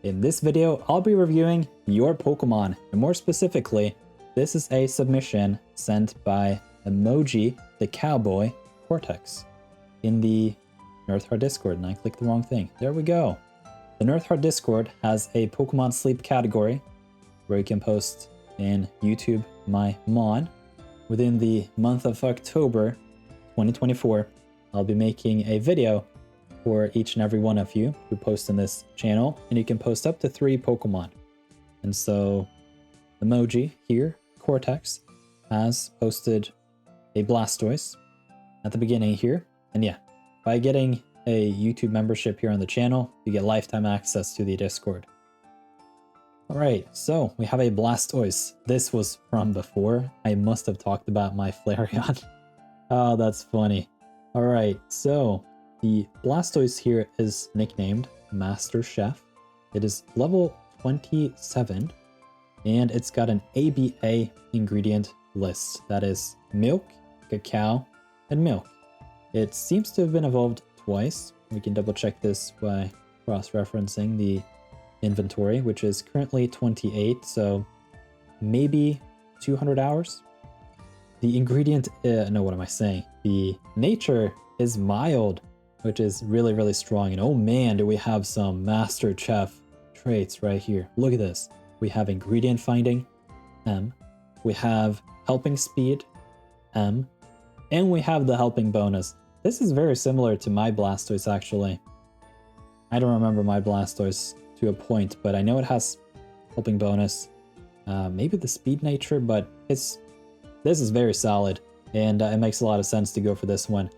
In this video, I'll be reviewing your Pokemon, and more specifically, this is a submission sent by EmojiDeCowboy Cortex in the Nirtheart Discord, and I clicked the wrong thing. There we go. The Nirtheart Discord has a Pokemon Sleep category where you can post in YouTube my Mon. Within the month of October 2024, I'll be making a video for each and every one of you who post in this channel, and you can post up to 3 Pokemon. And so Emoji here, Cortex, has posted a Blastoise at the beginning here. And yeah, by getting a YouTube membership here on the channel, you get lifetime access to the Discord. Alright, so we have a Blastoise. This was from before. I must have talked about my Flareon. Oh, that's funny. Alright, so the Blastoise here is nicknamed Master Chef. It is level 27, and it's got an ABA ingredient list. That is milk, cacao, and milk. It seems to have been evolved twice. We can double check this by cross-referencing the inventory, which is currently 28, so maybe 200 hours. The ingredient, no, what am I saying? The nature is mild, which is really, really strong. And oh man, do we have some Master Chef traits right here. Look at this. We have ingredient finding, M. We have helping speed, M. And we have the helping bonus. This is very similar to my Blastoise, actually. I don't remember my Blastoise to a point, but I know it has helping bonus. Maybe the speed nature, but this is very solid, and it makes a lot of sense to go for this one.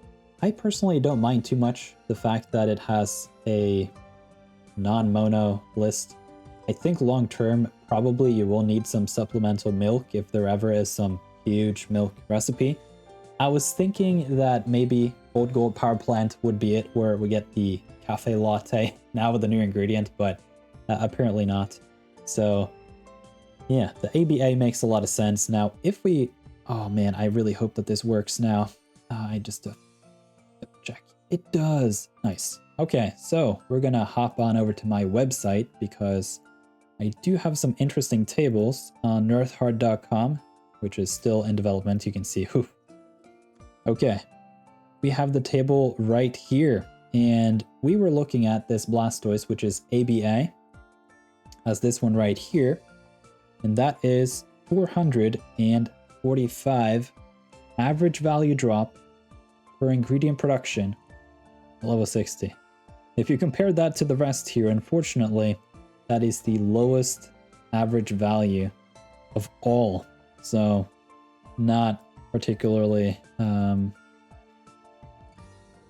I personally don't mind too much the fact that it has a non-mono list. I think long term, probably you will need some supplemental milk if there ever is some huge milk recipe. I was thinking that maybe Old Gold Power Plant would be it, where we get the cafe latte now with a new ingredient, but apparently not. So yeah, the ABA makes a lot of sense. Now, if we... Oh man, I really hope that this works now. I just check. It does. Nice. Okay, so we're gonna hop on over to my website because I do have some interesting tables on nirtheart.com, which is still in development. You can see. Whew. Okay, we have the table right here, and we were looking at this Blastoise, which is ABA, as this one right here, and that is 445 average value drop per ingredient production, level 60. If you compare that to the rest here, unfortunately, that is the lowest average value of all. So not particularly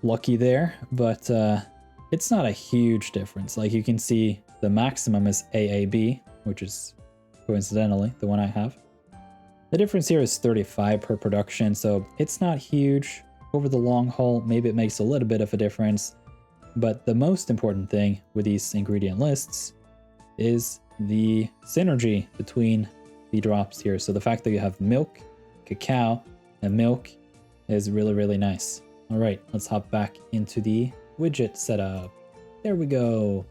lucky there, but it's not a huge difference. Like you can see the maximum is AAB, which is coincidentally the one I have. The difference here is 35 per production, so it's not huge. Over the long haul, maybe it makes a little bit of a difference. But the most important thing with these ingredient lists is the synergy between the drops here. So the fact that you have milk, cacao, and milk is really, really nice. All right, let's hop back into the widget setup. There we go.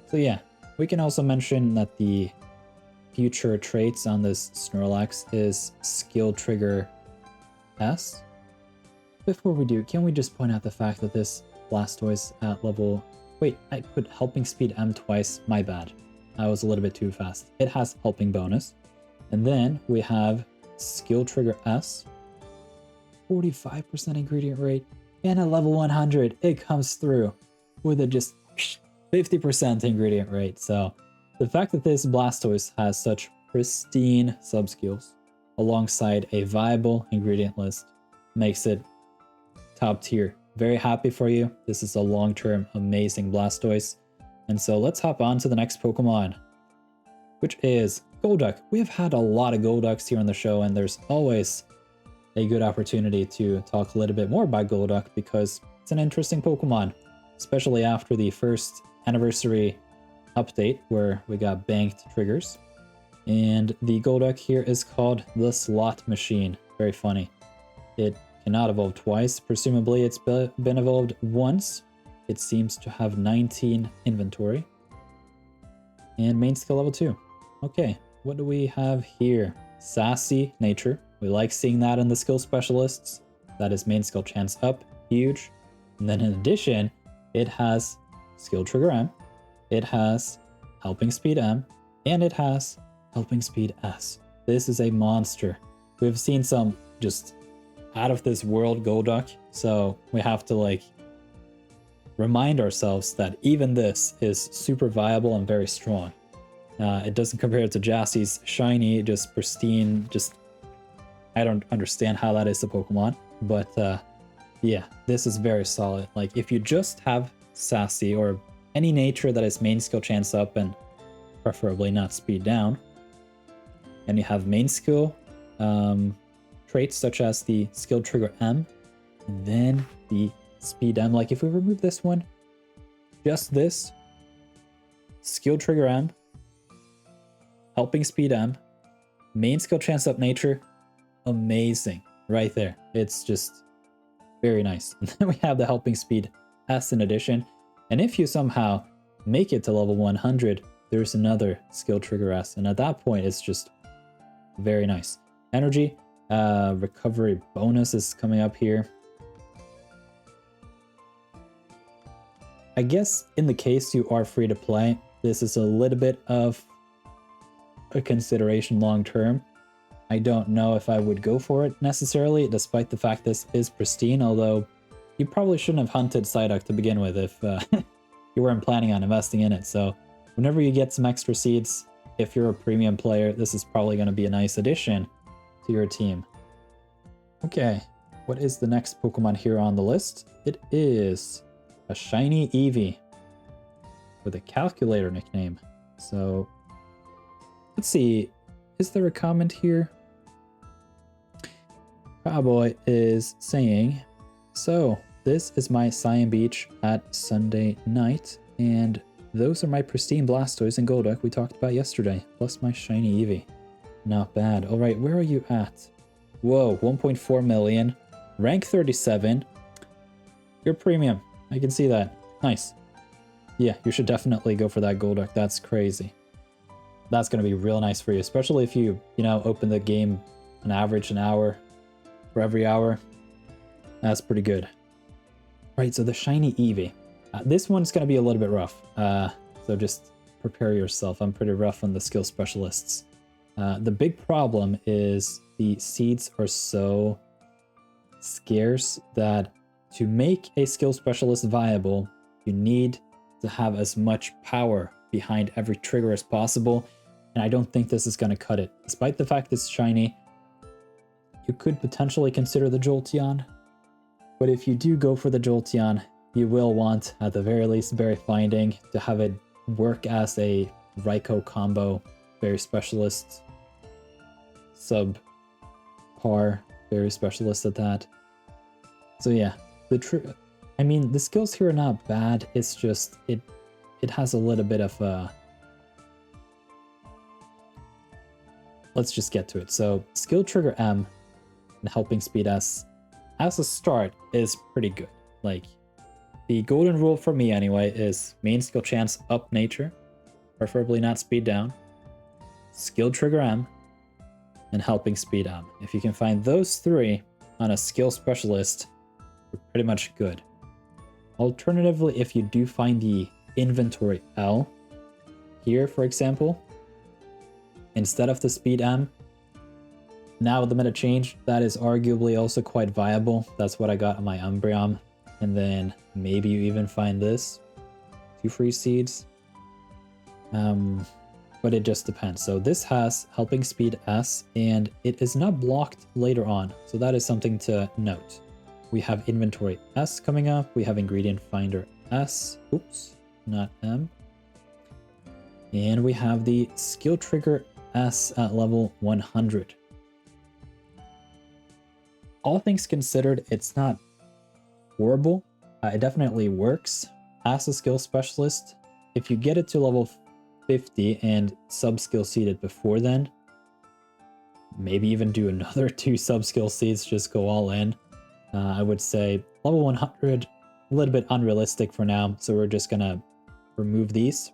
So yeah, we can also mention that the future traits on this Snorlax is skill trigger S. Before we do, can we just point out the fact that this Blastoise at level... Wait, I put helping speed M twice. My bad. I was a little bit too fast. It has helping bonus. And then we have skill trigger S, 45% ingredient rate, and at level 100, it comes through with a just 50% ingredient rate. So the fact that this Blastoise has such pristine sub-skills alongside a viable ingredient list makes it top tier. Very happy for you. This is a long-term amazing Blastoise. And so let's hop on to the next Pokemon, which is Golduck. We have had a lot of Golducks here on the show, and there's always a good opportunity to talk a little bit more about Golduck because it's an interesting Pokemon, especially after the first anniversary update where we got banked triggers. And the Golduck here is called the Slot Machine. Very funny. It cannot evolve twice. Presumably it's been evolved once. It seems to have 19 inventory. And main skill level 2. Okay, what do we have here? Sassy nature. We like seeing that in the skill specialists. That is main skill chance up, huge. And then in addition, it has skill trigger M, it has helping speed M, and it has helping speed S. This is a monster. We've seen some just out of this world Golduck, so we have to like remind ourselves that even this is super viable and very strong. It doesn't compare to Jassie's shiny, just pristine, just I don't understand how that is a Pokemon, but yeah, this is very solid. Like if you just have Sassy or any nature that is main skill chance up and preferably not speed down, and you have main skill traits such as the skill trigger M, and then the speed M. Like if we remove this one, just this skill trigger M, helping speed M, main skill chance up nature, amazing right there. It's just very nice. And then we have the helping speed S in addition. And if you somehow make it to level 100, there's another skill trigger S. And at that point, it's just very nice. Energy, recovery bonus is coming up here. I guess in the case you are free to play, this is a little bit of a consideration long term. I don't know if I would go for it necessarily, despite the fact this is pristine, although you probably shouldn't have hunted Psyduck to begin with if you weren't planning on investing in it. So whenever you get some extra seeds, if you're a premium player, this is probably going to be a nice addition to your team. Okay, what is the next Pokemon here on the list? It is a shiny Eevee with a calculator nickname. So let's see, is there a comment here? Cowboy is saying, so this is my Cyan Beach at Sunday night, and those are my pristine Blastoise and Golduck we talked about yesterday, plus my shiny Eevee. Not bad. All right, where are you at? Whoa, 1.4 million, rank 37. You're premium. I can see that. Nice. Yeah, you should definitely go for that Golduck. That's crazy. That's going to be real nice for you, especially if you open the game on average an hour for every hour. That's pretty good. Right, so the shiny Eevee. This one's going to be a little bit rough, so just prepare yourself. I'm pretty rough on the skill specialists. The big problem is the seeds are so scarce that to make a skill specialist viable, you need to have as much power behind every trigger as possible, and I don't think this is going to cut it. Despite the fact it's shiny, you could potentially consider the Jolteon, but if you do go for the Jolteon, you will want, at the very least, Berry Finding to have it work as a Raikou combo, Berry Specialist, sub-par Berry Specialist at that. So yeah, the skills here are not bad, it's just, it has a little bit of a... Let's just get to it. So, skill trigger M and helping speed S, as a start, is pretty good. Like, the golden rule for me anyway is main skill chance up nature, preferably not speed down, skill trigger M, and helping speed M. If you can find those three on a skill specialist, you're pretty much good. Alternatively, if you do find the inventory L here, for example, instead of the speed M, now with the meta change, that is arguably also quite viable. That's what I got on my Umbreon. And then maybe you even find this, 2 free seeds. But it just depends. So this has helping speed S, and it is not blocked later on. So that is something to note. We have inventory S coming up. We have ingredient finder S. Oops, not M. And we have the skill trigger S at level 100. All things considered, it's not horrible. It definitely works as a skill specialist. If you get it to level 50 and sub-skill seeded before then, maybe even do another 2 sub-skill seeds, just go all in. I would say level 100, a little bit unrealistic for now, so we're just gonna remove these.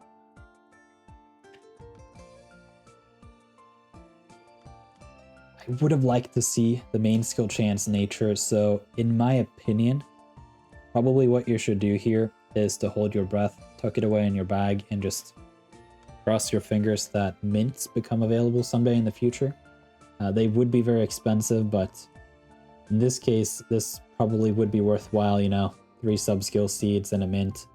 would have liked to see the main skill chance nature. So in my opinion, probably what you should do here is to hold your breath, tuck it away in your bag, and just cross your fingers that mints become available someday in the future. They would be very expensive, but in this case, this probably would be worthwhile, you know, 3 sub-skill seeds and a mint,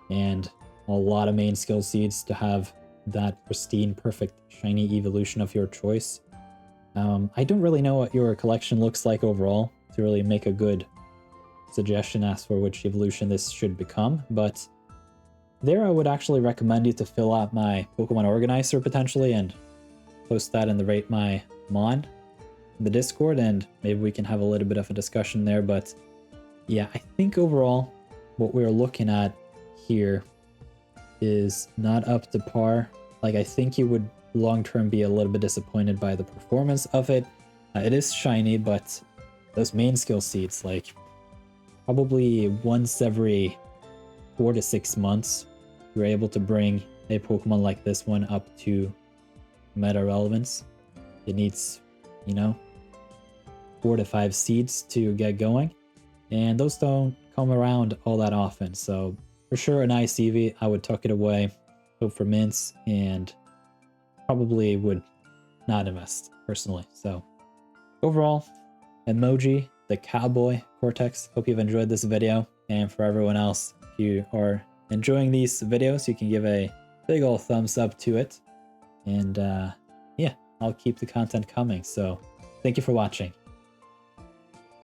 and a lot of main skill seeds to have that pristine, perfect, shiny evolution of your choice. I don't really know what your collection looks like overall to really make a good suggestion as for which evolution this should become, but there I would actually recommend you to fill out my Pokemon organizer potentially and post that in the Rate My Mon, the Discord, and maybe we can have a little bit of a discussion there. But yeah, I think overall what we're looking at here is not up to par. Like, I think you would long-term be a little bit disappointed by the performance of it. It is shiny, but those main skill seeds, like probably once every 4 to 6 months, you're able to bring a Pokemon like this one up to meta relevance. It needs, you know, 4 to 5 seeds to get going, and those don't come around all that often. So for sure, a nice Eevee, I would tuck it away, hope for mints, and probably would not invest personally. So overall, EmojiDeCowboy Cortex, hope you've enjoyed this video. And for everyone else, if you are enjoying these videos, you can give a big ol' thumbs up to it. And yeah, I'll keep the content coming. So thank you for watching.